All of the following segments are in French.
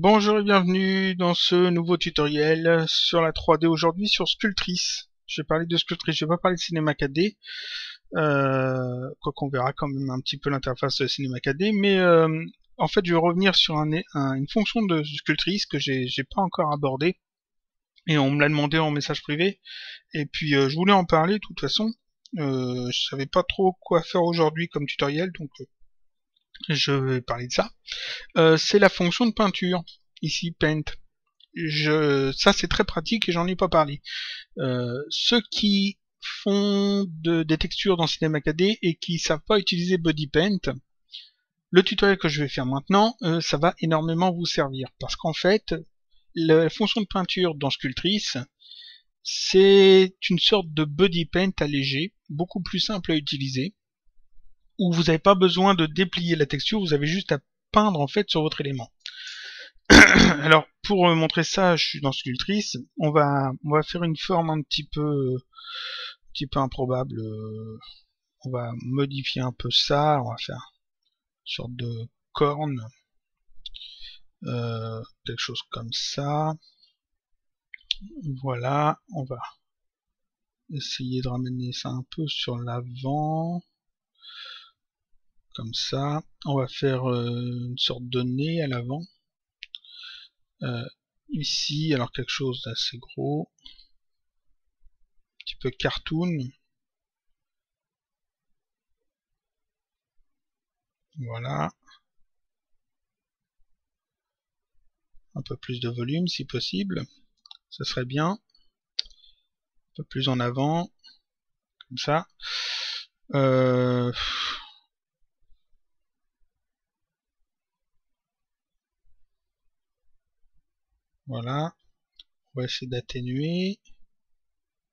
Bonjour et bienvenue dans ce nouveau tutoriel sur la 3D, aujourd'hui sur Sculptris. Je vais parler de Sculptris, je vais pas parler de Cinema 4D, quoi qu'on verra quand même un petit peu l'interface de Cinema 4D, mais en fait je vais revenir sur une fonction de Sculptris que j'ai pas encore abordée, et on me l'a demandé en message privé, et puis je voulais en parler de toute façon. Je savais pas trop quoi faire aujourd'hui comme tutoriel, donc je vais parler de ça. C'est la fonction de peinture, ici Paint. Ça c'est très pratique et j'en ai pas parlé. Ceux qui font des textures dans Cinema 4D et qui savent pas utiliser Body Paint, le tutoriel que je vais faire maintenant, ça va énormément vous servir, parce qu'en fait, la fonction de peinture dans Sculptris, c'est une sorte de Body Paint allégé, beaucoup plus simple à utiliser, où vous n'avez pas besoin de déplier la texture, vous avez juste à peindre en fait sur votre élément. Alors pour montrer ça, je suis dans Sculptris, on va faire une forme un petit peu improbable. On va modifier un peu ça, on va faire une sorte de corne, quelque chose comme ça. Voilà, on va essayer de ramener ça un peu sur l'avant, comme ça. On va faire une sorte de nez à l'avant. Ici, alors quelque chose d'assez gros, un petit peu cartoon. Voilà. Un peu plus de volume si possible. Ça serait bien. Un peu plus en avant. Comme ça. Voilà. On va essayer d'atténuer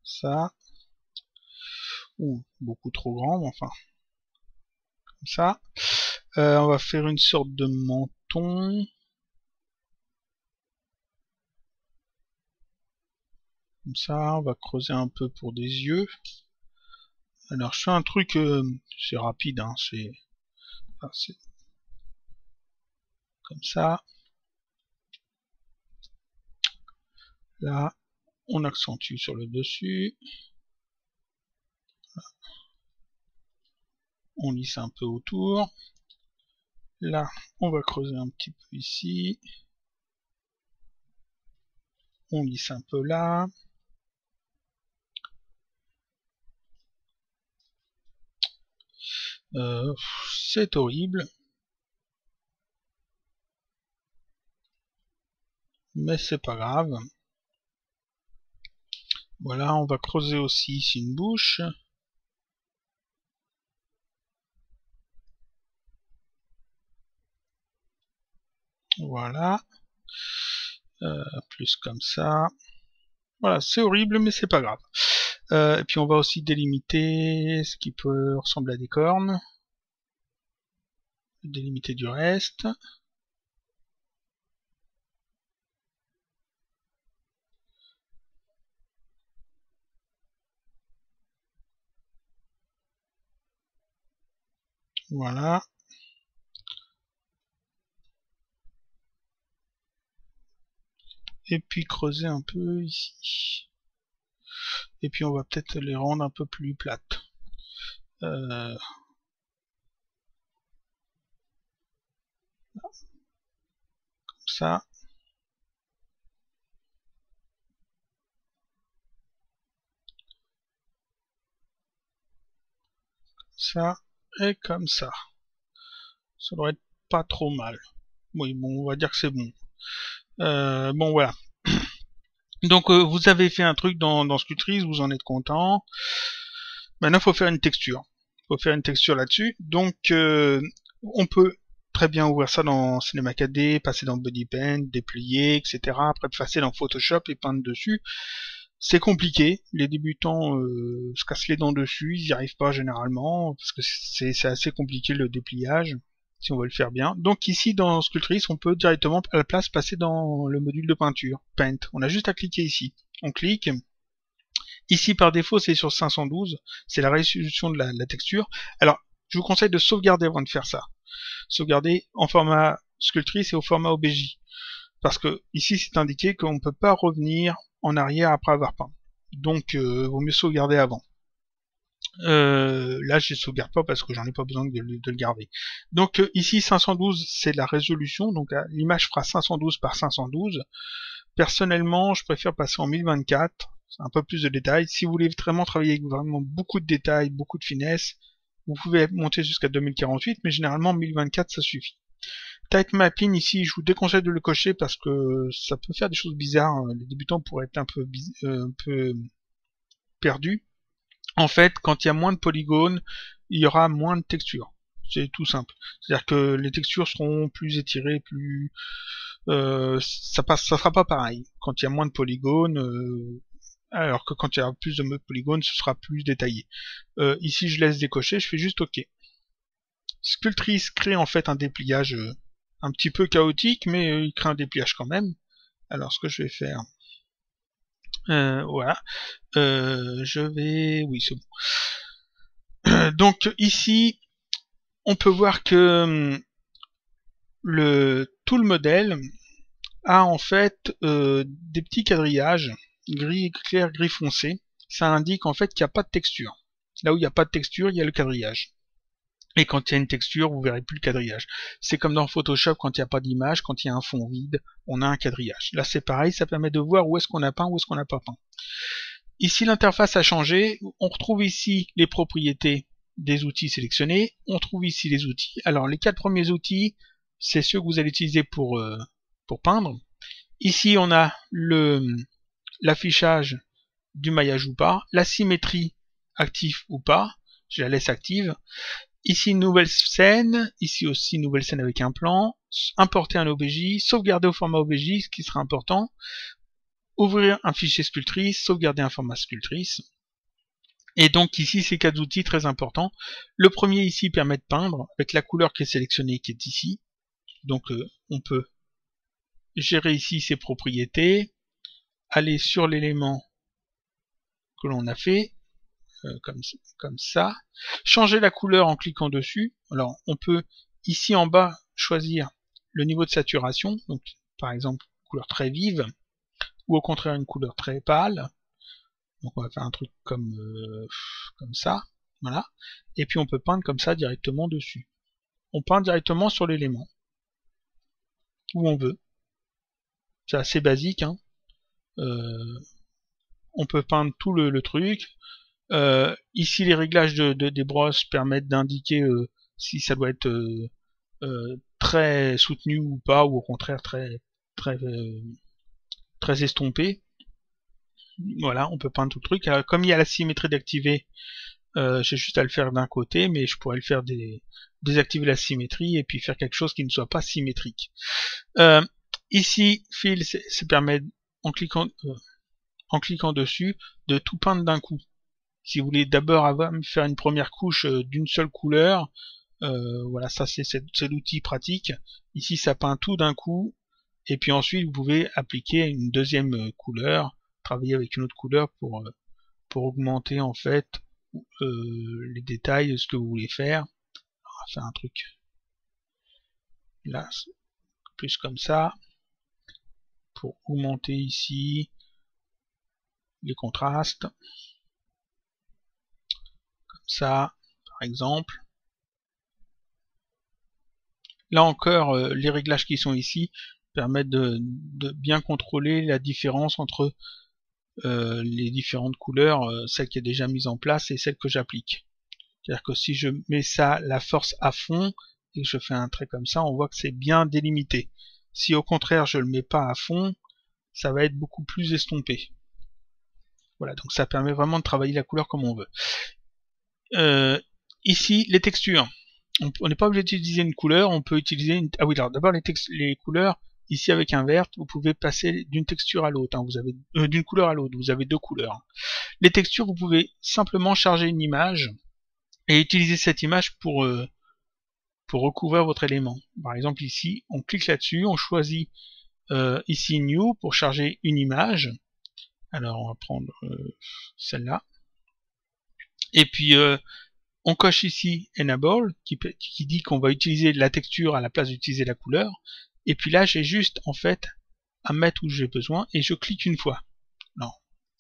ça. Ouh, beaucoup trop grand, mais enfin. Comme ça. On va faire une sorte de menton. Comme ça, on va creuser un peu pour des yeux. Alors je fais un truc, c'est rapide, hein, c'est comme ça. Là, on accentue sur le dessus. On lisse un peu autour. Là, on va creuser un petit peu ici. On lisse un peu là. C'est horrible. Mais c'est pas grave. Voilà, on va creuser aussi ici une bouche. Voilà. Plus comme ça. Voilà, c'est horrible, mais c'est pas grave. Et puis on va aussi délimiter ce qui peut ressembler à des cornes. Délimiter du reste. Voilà. Et puis creuser un peu ici. Et puis on va peut-être les rendre un peu plus plates. Comme ça. Ça et comme ça. Ça devrait être pas trop mal. Oui, bon, on va dire que c'est bon. Bon, voilà. Donc, vous avez fait un truc dans Sculptris, vous en êtes content. Maintenant, il faut faire une texture. Il faut faire une texture là-dessus. Donc, on peut très bien ouvrir ça dans Cinema 4D, passer dans Body Paint, déplier, etc. Après, passer dans Photoshop et peindre dessus. C'est compliqué, les débutants se cassent les dents dessus, ils n'y arrivent pas généralement, parce que c'est assez compliqué le dépliage, si on veut le faire bien. Donc ici dans Sculptris, on peut directement à la place passer dans le module de peinture, Paint. On a juste à cliquer ici. On clique. Ici par défaut c'est sur 512, c'est la résolution de la texture. Alors je vous conseille de sauvegarder avant de faire ça. Sauvegarder en format Sculptris et au format OBJ. parce que ici c'est indiqué qu'on ne peut pas revenir en arrière après avoir peint. Donc vaut mieux sauvegarder avant. Là je sauvegarde pas parce que j'en ai pas besoin de le garder. Donc ici 512 c'est la résolution, donc l'image fera 512 par 512. Personnellement je préfère passer en 1024, c'est un peu plus de détails. Si vous voulez vraiment travailler avec vraiment beaucoup de détails, beaucoup de finesse, vous pouvez monter jusqu'à 2048, mais généralement 1024 ça suffit. Type mapping ici, je vous déconseille de le cocher parce que ça peut faire des choses bizarres. Les débutants pourraient être un peu perdus. En fait, quand il y a moins de polygones, il y aura moins de textures. C'est tout simple. C'est-à-dire que les textures seront plus étirées, plus ça sera pas pareil. Quand il y a moins de polygones, alors que quand il y a plus de polygones, ce sera plus détaillé. Ici, je laisse décocher, je fais juste OK. Sculptrice crée en fait un dépliage un petit peu chaotique, mais il crée un dépliage quand même. Alors, ce que je vais faire, voilà, oui, c'est bon. Donc ici, on peut voir que tout le modèle a en fait des petits quadrillages gris clair, gris foncé. Ça indique en fait qu'il n'y a pas de texture. Là où il n'y a pas de texture, il y a le quadrillage. Et quand il y a une texture, vous verrez plus le quadrillage. C'est comme dans Photoshop quand il n'y a pas d'image, quand il y a un fond vide, on a un quadrillage. Là c'est pareil, ça permet de voir où est-ce qu'on a peint, où est-ce qu'on n'a pas peint. Ici l'interface a changé, on retrouve ici les propriétés des outils sélectionnés, on trouve ici les outils. Alors les 4 premiers outils, c'est ceux que vous allez utiliser pour peindre. Ici on a l'affichage du maillage ou pas, la symétrie active ou pas, je la laisse active. Ici, nouvelle scène, ici aussi, nouvelle scène avec un plan, importer un OBJ, sauvegarder au format OBJ, ce qui sera important, ouvrir un fichier Sculptrice, sauvegarder un format Sculptrice. Et donc ici, ces 4 outils très importants. Le premier ici permet de peindre avec la couleur qui est sélectionnée, qui est ici. Donc on peut gérer ici ses propriétés, aller sur l'élément que l'on a fait, comme ça, changer la couleur en cliquant dessus. Alors on peut ici en bas choisir le niveau de saturation, donc par exemple une couleur très vive, ou au contraire une couleur très pâle. Donc on va faire un truc comme ça, voilà. Et puis on peut peindre comme ça directement dessus. On peint directement sur l'élément où on veut. C'est assez basique, hein. On peut peindre tout le truc. Ici les réglages des brosses permettent d'indiquer si ça doit être très soutenu ou pas, ou au contraire très estompé. Voilà, on peut peindre tout le truc. Alors, comme il y a la symétrie d'activer, j'ai juste à le faire d'un côté, mais je pourrais le faire désactiver la symétrie et puis faire quelque chose qui ne soit pas symétrique. Ici, Fill, ça permet en cliquant dessus de tout peindre d'un coup. Si vous voulez d'abord faire une première couche d'une seule couleur, voilà, ça c'est l'outil pratique. Ici ça peint tout d'un coup, et puis ensuite vous pouvez appliquer une deuxième couleur, travailler avec une autre couleur pour augmenter en fait les détails de ce que vous voulez faire. On va faire un truc là, plus comme ça, pour augmenter ici les contrastes. Ça, par exemple. Là encore, les réglages qui sont ici permettent de bien contrôler la différence entre les différentes couleurs, celle qui est déjà mise en place et celle que j'applique. C'est-à-dire que si je mets ça, la force à fond, et que je fais un trait comme ça, on voit que c'est bien délimité. Si au contraire je le mets pas à fond, ça va être beaucoup plus estompé. Voilà, donc ça permet vraiment de travailler la couleur comme on veut. Ici, les textures. On n'est pas obligé d'utiliser une couleur, on peut utiliser une... Ah oui, alors d'abord les couleurs, ici avec un vert, vous pouvez passer d'une texture à l'autre, hein, vous avez d'une couleur à l'autre, vous avez 2 couleurs. Les textures, vous pouvez simplement charger une image et utiliser cette image pour recouvrir votre élément. Par exemple ici, on clique là-dessus, on choisit ici New pour charger une image. Alors on va prendre celle-là. Et puis on coche ici Enable, qui dit qu'on va utiliser la texture à la place d'utiliser la couleur. Et puis là, j'ai juste, en fait, à mettre où j'ai besoin et je clique une fois. Non,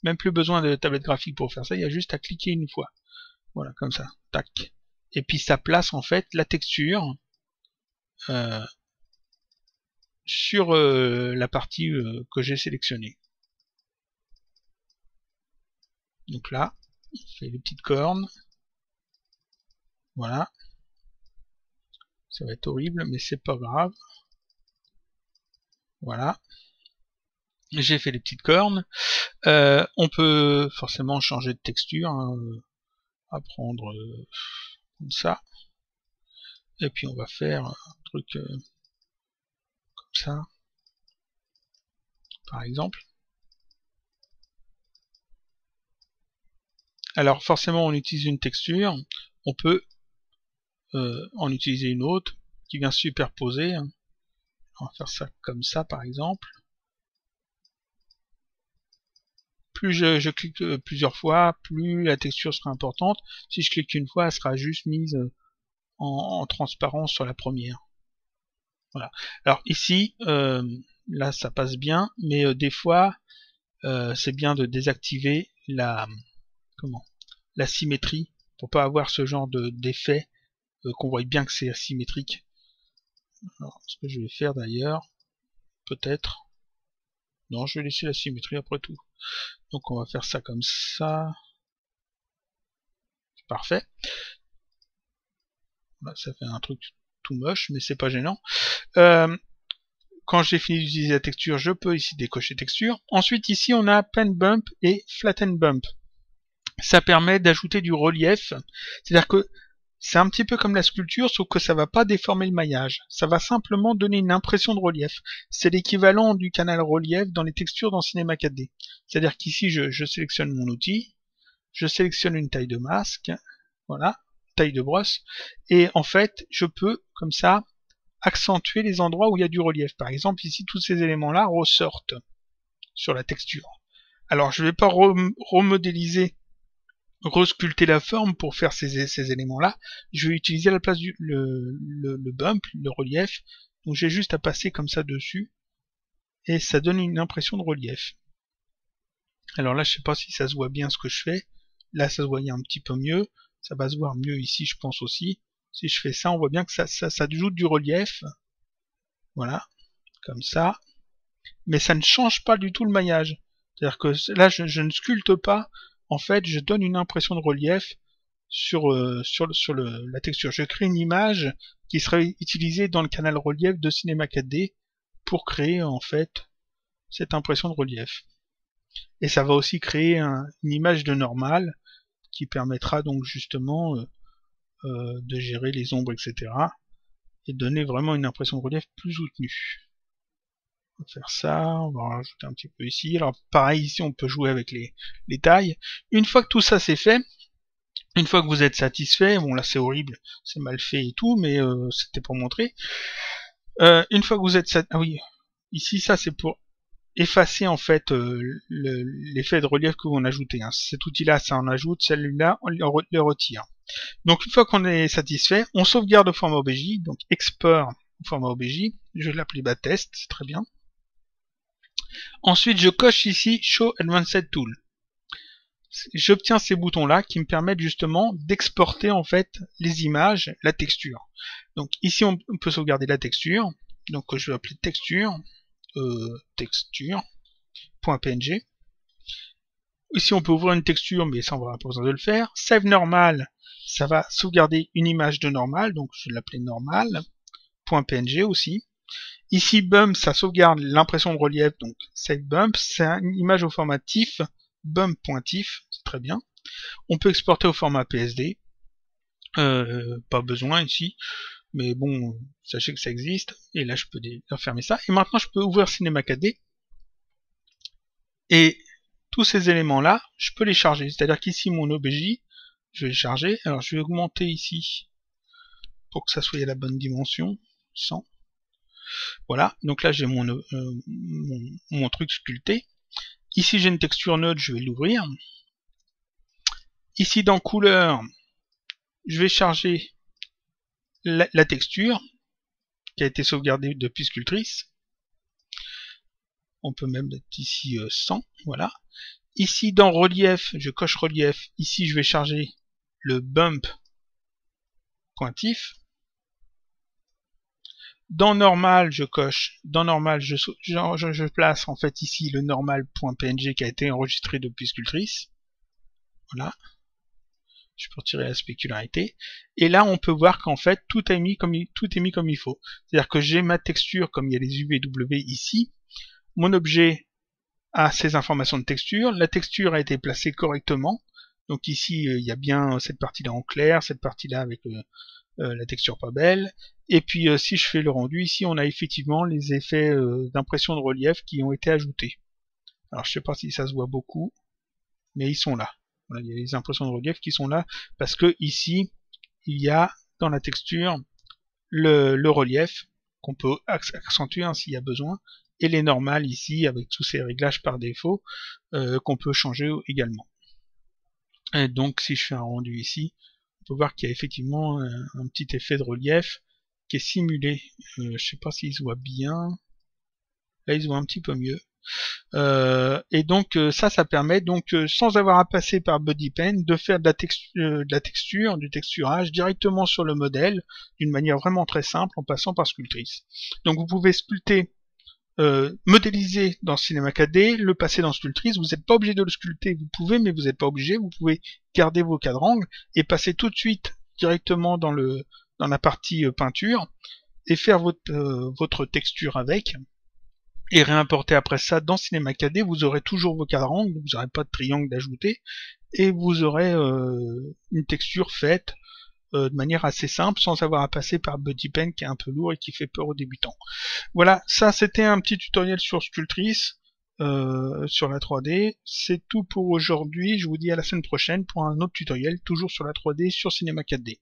même plus besoin de tablette graphique pour faire ça, il y a juste à cliquer une fois. Voilà, comme ça, tac. Et puis ça place en fait la texture sur la partie que j'ai sélectionnée. Donc là, on fait les petites cornes. Voilà. Ça va être horrible, mais c'est pas grave. Voilà. J'ai fait les petites cornes. On peut forcément changer de texture, hein, à prendre comme ça. Et puis on va faire un truc comme ça, par exemple. Alors forcément on utilise une texture, on peut en utiliser une autre qui vient superposer. On va faire ça comme ça par exemple. Plus je clique plusieurs fois, plus la texture sera importante. Si je clique une fois, elle sera juste mise en transparence sur la première. Voilà. Alors ici, là ça passe bien, mais des fois c'est bien de désactiver la symétrie pour pas avoir ce genre d'effet qu'on voit bien que c'est asymétrique. Alors, ce que je vais faire d'ailleurs, peut-être, non, je vais laisser la symétrie après tout. Donc on va faire ça comme ça. Parfait. Là, ça fait un truc tout moche, mais c'est pas gênant. Quand j'ai fini d'utiliser la texture, je peux ici décocher texture. Ensuite, ici, on a Pen Bump et Flatten Bump. Ça permet d'ajouter du relief. C'est-à-dire que c'est un petit peu comme la sculpture, sauf que ça va pas déformer le maillage. Ça va simplement donner une impression de relief. C'est l'équivalent du canal relief dans les textures dans Cinema 4D. C'est-à-dire qu'ici, je sélectionne mon outil, je sélectionne une taille de masque, voilà, taille de brosse, et en fait, je peux, comme ça, accentuer les endroits où il y a du relief. Par exemple, ici, tous ces éléments-là ressortent sur la texture. Alors, je ne vais pas remodéliser, resculpter la forme pour faire ces éléments-là. Je vais utiliser à la place le bump, le relief. Donc, j'ai juste à passer comme ça dessus, et ça donne une impression de relief. Alors là, je sais pas si ça se voit bien ce que je fais. Là, ça se voyait un petit peu mieux. Ça va se voir mieux ici, je pense aussi. Si je fais ça, on voit bien que ça ajoute du relief. Voilà, comme ça. Mais ça ne change pas du tout le maillage. C'est-à-dire que là, je ne sculpte pas. En fait, je donne une impression de relief sur la texture. Je crée une image qui serait utilisée dans le canal relief de Cinema 4D pour créer en fait cette impression de relief. Et ça va aussi créer une image de normal qui permettra donc justement de gérer les ombres, etc. et donner vraiment une impression de relief plus soutenue. On va faire ça, on va en rajouter un petit peu ici. Alors pareil, ici on peut jouer avec les tailles. Une fois que tout ça c'est fait, une fois que vous êtes satisfait, bon là c'est horrible, c'est mal fait et tout, mais c'était pour montrer. Une fois que vous êtes satisfait, ah oui, ici ça c'est pour effacer en fait l'effet de relief que vous en ajoutez. Hein. Cet outil-là, ça en ajoute, celui-là, on le retire. Donc une fois qu'on est satisfait, on sauvegarde au format OBJ, donc export au format OBJ, je vais l'appeler test, c'est très bien. Ensuite, je coche ici Show Advanced Tool. J'obtiens ces boutons-là qui me permettent justement d'exporter en fait les images, la texture. Donc ici, on peut sauvegarder la texture. Donc je vais appeler texture. Texture.png. Ici on peut ouvrir une texture, mais ça on n'aura pas besoin de le faire. Save normal, ça va sauvegarder une image de normal, donc je vais l'appeler normal.png aussi. Ici bump, ça sauvegarde l'impression de relief, donc save bump, c'est une image au format TIFF, bump.tif, c'est très bien. On peut exporter au format PSD, pas besoin ici. Mais bon, sachez que ça existe. Et là, je peux fermer ça. Et maintenant, je peux ouvrir Cinema 4D. Et tous ces éléments-là, je peux les charger. C'est-à-dire qu'ici, mon OBJ, je vais le charger. Alors, je vais augmenter ici pour que ça soit à la bonne dimension. 100. Voilà. Donc là, j'ai mon truc sculpté. Ici, j'ai une texture neutre. Je vais l'ouvrir. Ici, dans couleur, je vais charger la texture qui a été sauvegardée depuis Sculptrice. On peut même mettre ici 100, voilà. Ici dans relief, je coche relief. Ici je vais charger le bump pointif. Dans normal, je coche. Dans normal, je place en fait ici le normal.png qui a été enregistré depuis Sculptris. Voilà. Je peux retirer la spécularité. Et là, on peut voir qu'en fait, tout est mis comme il faut. C'est-à-dire que j'ai ma texture, comme il y a les UVW ici. Mon objet a ces informations de texture. La texture a été placée correctement. Donc ici, il y a bien cette partie-là en clair, cette partie-là avec la texture pas belle. Et puis, si je fais le rendu, ici, on a effectivement les effets d'impression de relief qui ont été ajoutés. Alors, je sais pas si ça se voit beaucoup, mais ils sont là. Voilà, il y a les impressions de relief qui sont là parce que ici, il y a dans la texture le relief qu'on peut accentuer hein, s'il y a besoin, et les normales ici avec tous ces réglages par défaut qu'on peut changer également. Et donc si je fais un rendu ici, on peut voir qu'il y a effectivement un petit effet de relief qui est simulé. Je sais pas s'il se voit bien. Là il se voit un petit peu mieux. Et donc ça permet donc sans avoir à passer par BuddyPen de faire de la texture, du texturage directement sur le modèle d'une manière vraiment très simple en passant par Sculptris. Donc vous pouvez sculpter, modéliser dans Cinema 4D, le passer dans Sculptris. Vous n'êtes pas obligé de le sculpter, vous pouvez, mais vous n'êtes pas obligé. Vous pouvez garder vos quadrangles et passer tout de suite directement dans la partie peinture et faire votre texture avec. Et réimporter après ça dans Cinema 4D, vous aurez toujours vos cadrangles, vous n'aurez pas de triangle d'ajouter, et vous aurez une texture faite de manière assez simple, sans avoir à passer par BuddyPen qui est un peu lourd et qui fait peur aux débutants. Voilà, ça c'était un petit tutoriel sur Sculptris, sur la 3D. C'est tout pour aujourd'hui, je vous dis à la semaine prochaine pour un autre tutoriel, toujours sur la 3D sur Cinema 4D.